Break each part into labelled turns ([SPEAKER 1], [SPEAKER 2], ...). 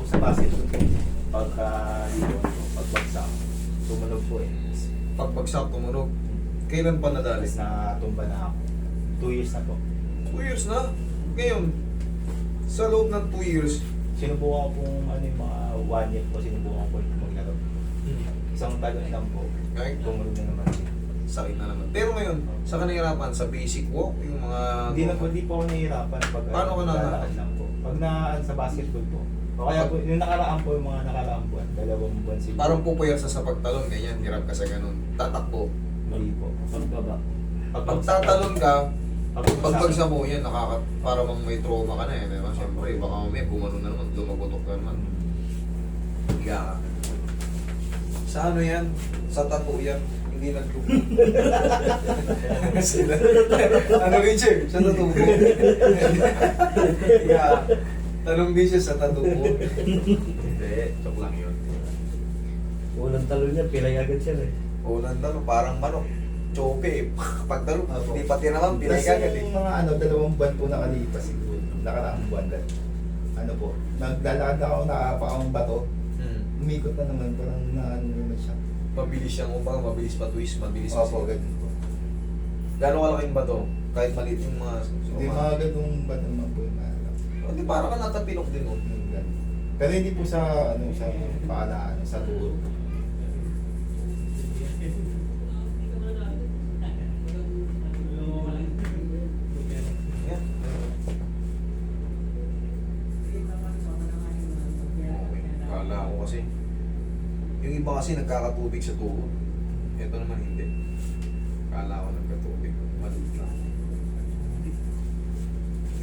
[SPEAKER 1] po sa basketball po. Pagka yun, pagbagsak, tumunog po eh.
[SPEAKER 2] Pagbagsak, tumunog. Kailan pa nadali?
[SPEAKER 1] Tapos natumba na ako. 2 years na po.
[SPEAKER 2] 2 years na. Ngayon, sa loob ng 2 years,
[SPEAKER 1] Sinubukan ko pong ano yung mga 1 year po, sinubukan ko maglaro. Isang taon lang po,
[SPEAKER 2] kahit
[SPEAKER 1] tumunog na naman.
[SPEAKER 2] sakit na naman. Pero ngayon, sa kanahirapan, sa basic walk, yung mga...
[SPEAKER 1] Hindi po ako nahihirapan pag
[SPEAKER 2] Paano ka na-
[SPEAKER 1] lalakad lang po. Pag sa basketball po. O kaya po, yung nakaraan po, yung mga nakaraang buwan, 2 buwan siguro.
[SPEAKER 2] Parang pupuyasa sa pagtalon, ganyan, hirap ka sa ganun. Tatakbo.
[SPEAKER 1] Mali po. Pagbaba.
[SPEAKER 2] Pag tatalon ka, pagbagsak mo yan, para bang may trauma ka na eh. Diba? Siyempre, baka may gumano na naman, lumagotok ka naman. Higa ka. Sa ano yan? Sa tattoo yan. Hindi nagtubo. Sila. Ano Richard? Sa tattoo mo? Higa ka. Tanong din siya sa tattoo mo. Hindi, joke lang yun.
[SPEAKER 3] Unang talo niya, pilay agad siya eh.
[SPEAKER 2] Unang talo, parang manok. Chope eh. Pagtalo,
[SPEAKER 1] Opo.
[SPEAKER 2] hindi pati naman, pinay
[SPEAKER 1] Kasi
[SPEAKER 2] agad eh.
[SPEAKER 1] yung mga 2 buwan po nakalipas siguro, nakaraang buwan dahil, ano po, naglalakad ako, nakapakang bato, umikot na naman, parang naano naman siya.
[SPEAKER 2] Mabilis siyang umbang, mabilis pa twist, mabilis
[SPEAKER 1] Opo,
[SPEAKER 2] kasi.
[SPEAKER 1] ganun po.
[SPEAKER 2] Gano'ng kalaking ba to? Kahit maliit yung mga...
[SPEAKER 1] Hindi, mga ganung bato naman po yung mahalap.
[SPEAKER 2] Hindi, para ka natapilok din oh.
[SPEAKER 1] Pero hindi po sa, ano, sa paalaan, sa tuhod.
[SPEAKER 2] Yan. Okay. Kala ko kasi. Yung iba kasi nagkakatubig sa tuhod. Ito naman hindi. Kala ko nagkatubig. Maliit lang.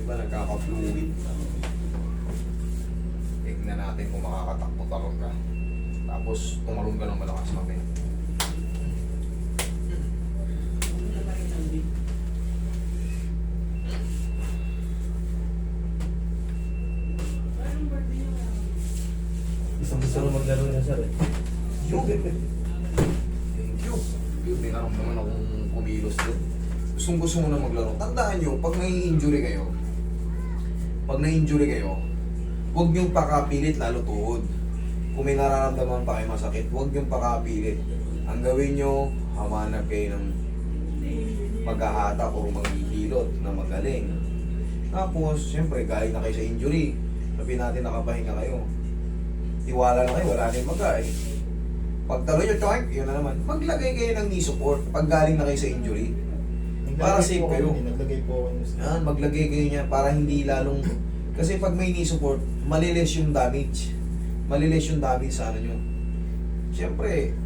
[SPEAKER 2] Iba nagkaka-fluid. Tignan natin kung makakatakbo talon ka. Tapos tumalon ka ng malakas mamaya.
[SPEAKER 3] Isang gusto na maglaro niya sir eh.
[SPEAKER 2] Yun. Thank you. Yun, may naramdaman akong kumilos doon. Gustong gusto mo na maglaro. Tandaan nyo, pag nai-injury kayo, huwag niyong pakapilit lalo tuhod. Kung may nararamdaman pa kayo masakit, huwag niyong pakapilit. Ang gawin nyo, hamanap kayo ng maghahatak o maghihilot na magaling. Tapos, siyempre, galing na kayo sa injury. Sabihin natin nakapahinga kayo. Tiwala na kayo, wala na yung maga eh. Pag talo nyo, choink, yun na naman. Maglagay kayo ng knee support pag galing na kayo sa injury. Para safe kayo.
[SPEAKER 1] Naglagay po ako
[SPEAKER 2] Yan, maglagay kayo niya para hindi lalong... Kasi pag may knee support, maliles yung damage. Maliles yung damage sa ano nyo. Siyempre,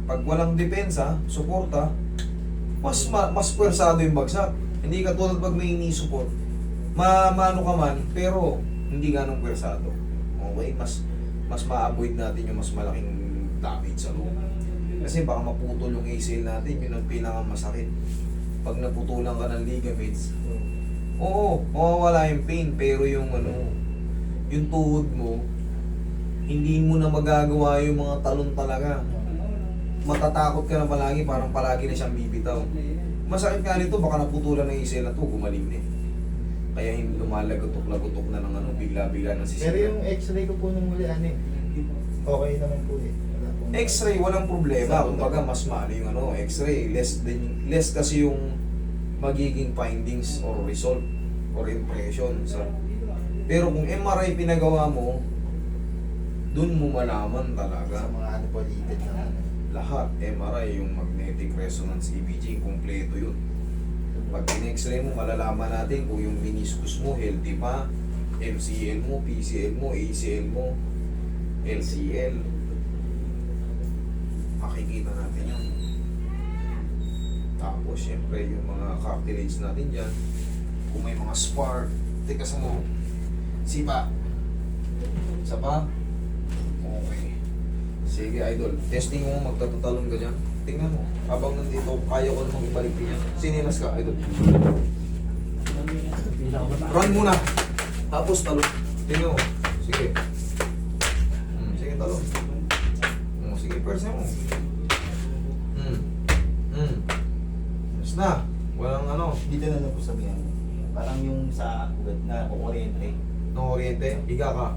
[SPEAKER 2] pag walang depensa, suporta, mas pwersado yung bagsak. Hindi katulad pag may knee support. Mano ka man, pero hindi ganong pwersado. Okay? Mas ma-avoid natin yung mas malaking damage sa loob. Kasi baka maputol yung ACL natin, yun ang pinakamasakit. Pag naputulan ka ng ligaments, oo, mawawala yung pain, pero yung yung tuhod mo, hindi mo na magagawa yung mga talon talaga. Matatakot ka na palagi, parang palagi na siyang bibitaw. Masakit nga nito, baka naputulan ng ACL na to, gumaling na eh. Kaya hindi lumalagotok-lagotok na ng bigla-bigla ng sisira.
[SPEAKER 1] Pero yung x-ray ko po nung muli, okay naman po eh. Wala pong-
[SPEAKER 2] X-ray, walang problema. Kumbaga, mas maano yung X-ray. Less kasi yung magiging findings or result or impression. Pero kung MRI pinagawa mo, dun mo malaman talaga.
[SPEAKER 1] Sa mga ano po, litid na ano.
[SPEAKER 2] Lahat, MRI, yung magnetic resonance imaging, kompleto yun. Pag in-X-ray mo, malalaman natin kung yung meniscus mo, healthy pa, MCL mo, PCL mo, ACL mo, LCL. Makikita natin yun. Tapos, syempre, yung mga cartilage natin dyan, kung may mga spar, teka sa mo, sipa. Isa pa? Okay. Sige, idol. Testing mo, magtatatalon ka dyan. Tingnan mo. Habang nandito, kaya ko namang ibalik niya. Sinilas ka, idol. Run muna. Tapos talon. Tingnan mo. Sige. Sige, talon. Sige, perse mo. Yes na. Walang
[SPEAKER 1] Dito na lang po sabihan. Parang yung sa ugat na kukuryente.
[SPEAKER 2] no oriente. Higa ka.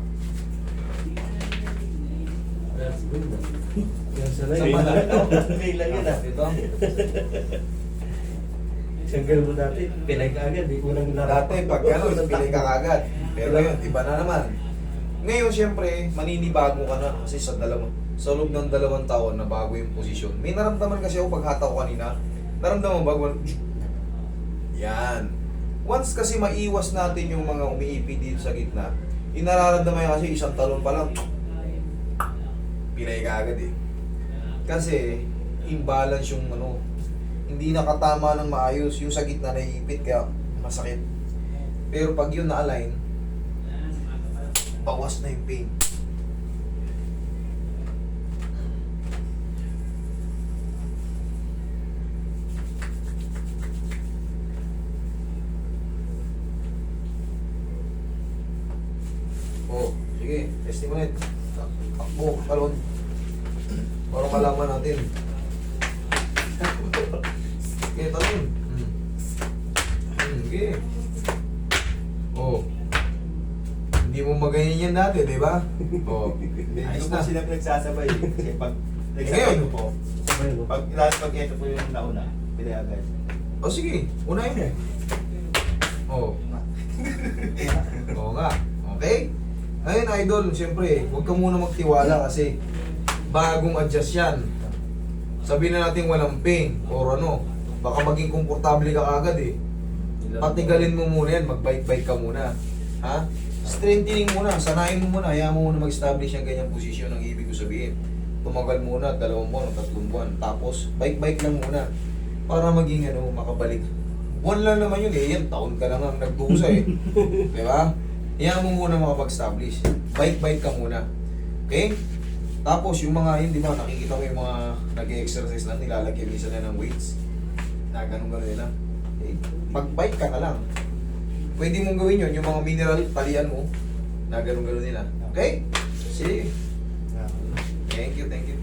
[SPEAKER 3] Yan sa
[SPEAKER 2] Sa malaki, no?
[SPEAKER 3] Pila yun ah.
[SPEAKER 2] Ito.
[SPEAKER 3] Sanggal mo dati, pilay ka agad. Di ko nang
[SPEAKER 2] Dati, pag gano'n, pilay ka kagad. Pero ngayon, iba na naman. Ngayon, siyempre, maninibago ka na kasi sa loob ng 2 taon na bago yung posisyon. May naramdaman kasi ako pag hataw kanina. Naramdaman mo ba? Yan. Once kasi maiwas natin yung mga umiipit dito sa gitna, yung nararamdaman niya kasi isang talon pa lang, pilay ka agad eh. Kasi, imbalance yung hindi nakatama ng maayos yung sa gitna na iipit kaya masakit. Pero pag yun na-align, bawas na yung pain. Oh, sige, testing ulit. Takbo, talon. Para malaman natin. Sige, talon. Sige. Oh. Hindi mo magayin yan dati, di ba? Oh.
[SPEAKER 1] Ayos
[SPEAKER 2] Ayos
[SPEAKER 1] na
[SPEAKER 2] na.
[SPEAKER 1] sila nagsasabay. Kasi pag nagsasabay
[SPEAKER 2] Ngayon.
[SPEAKER 1] ko po,
[SPEAKER 3] Sabay mo.
[SPEAKER 1] pag ito po yung nauna, pilay agad.
[SPEAKER 2] Oh, sige. Unahin mo. Oh. Oo nga. Okay? Ayun, idol, siyempre, huwag ka muna magtiwala kasi bagong adjust yan. Sabihin na natin walang pain or baka maging komportable ka agad eh. Patigalin mo muna yan, mag-bite-bite ka muna. Ha? Strengthening muna, sanayin mo muna, hayaan mo muna mag-establish yung ganyang posisyon ang ibig ko sabihin. Tumagal muna, 2 buwan o 3 buwan, tapos bike-bike lang muna para maging makabalik. Buwan lang naman yun eh, yan, taon ka lang ang nagdusa eh. Di ba? Hayaan mo muna makapag-establish. Bike-bike ka muna. Okay? Tapos yung mga yun, di ba, nakikita ko yung mga nag-exercise lang, nilalagyan minsan na ng weights. Na ganun-ganun nila. Okay? Pag-bike ka na lang. Pwede mong gawin yun, yung mga mineral, talian mo, na ganun-ganun nila. Okay? Sige.
[SPEAKER 1] Yeah.
[SPEAKER 2] Thank you, thank you.